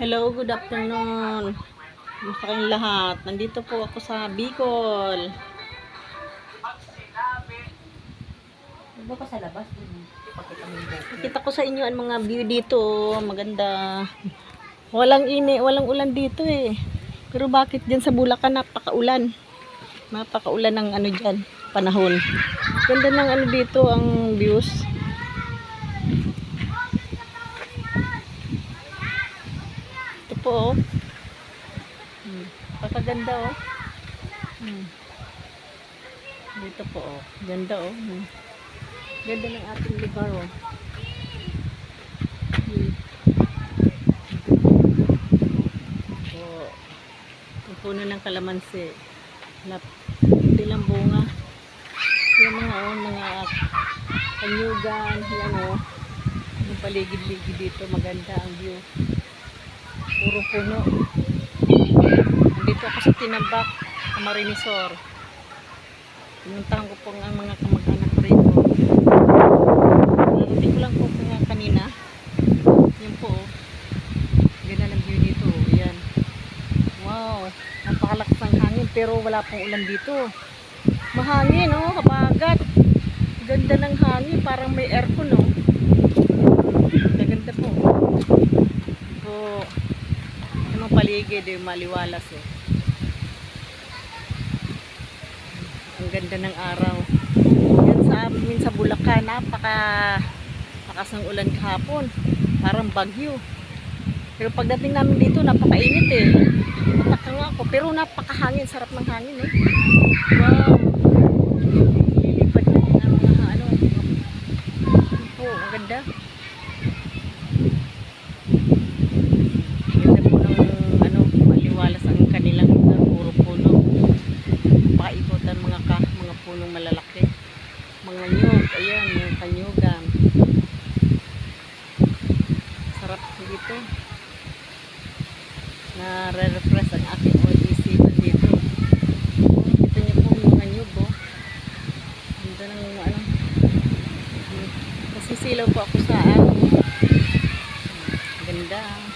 Hello, good afternoon. Kumusta kayong lahat? Nandito po ako sa Bicol. Diba ka sa labas? Kita ko sa inyo ang mga view dito. Maganda. Walang walang ulan dito eh. Pero bakit dyan sa Bulacan napakaulan? Napakaulan ng ano dyan, panahon. Ganda ng ano dito, ang views. Ito po oh. Pakaganda oh. Dito po oh. Ganda oh. Ganda ng ating lugar oh. Oh. Ang puno ng kalamansi. Hindi lang bunga. Yung mga kanyugan, yan oh. Yung paligid-ligid dito, maganda ang view. Puro puno. Nandito ako sa Tinambak, Camarinesor. Pinuntahan ko po ang mga kamag-anak rito. Hindi ko lang po nga kanina. Yan po oh. Ganda ng view dito. Yan. Wow. Napakalakas ng hangin pero wala pong ulan dito. Mahangin oh, kabagat. Ganda ng hangin, parang may aircon oh. Ganda po. So, yung paligid yung maliwalas eh. Ang ganda ng araw. Yan sa amin sa Bulacan, lakas ng ulan kahapon. Parang bagyo. Pero pagdating namin dito, napakainit eh. Nataka nga ako, pero napakahangin, sarap ng hangin eh. Wow. Lilipad na ng mga ano. Po, ang ganda. Ganda po ng ano, maliwalas ang kanilang puro puno. Paikutan mga punong malalaki. Mga nyug, ayan, yung kanyugan. Sarap dito. Na-refresh ang aking isipan dito. Kita niyo po mga nyug oh. Ganda ng ano. Nasisilaw po ako sa ano. Ganda.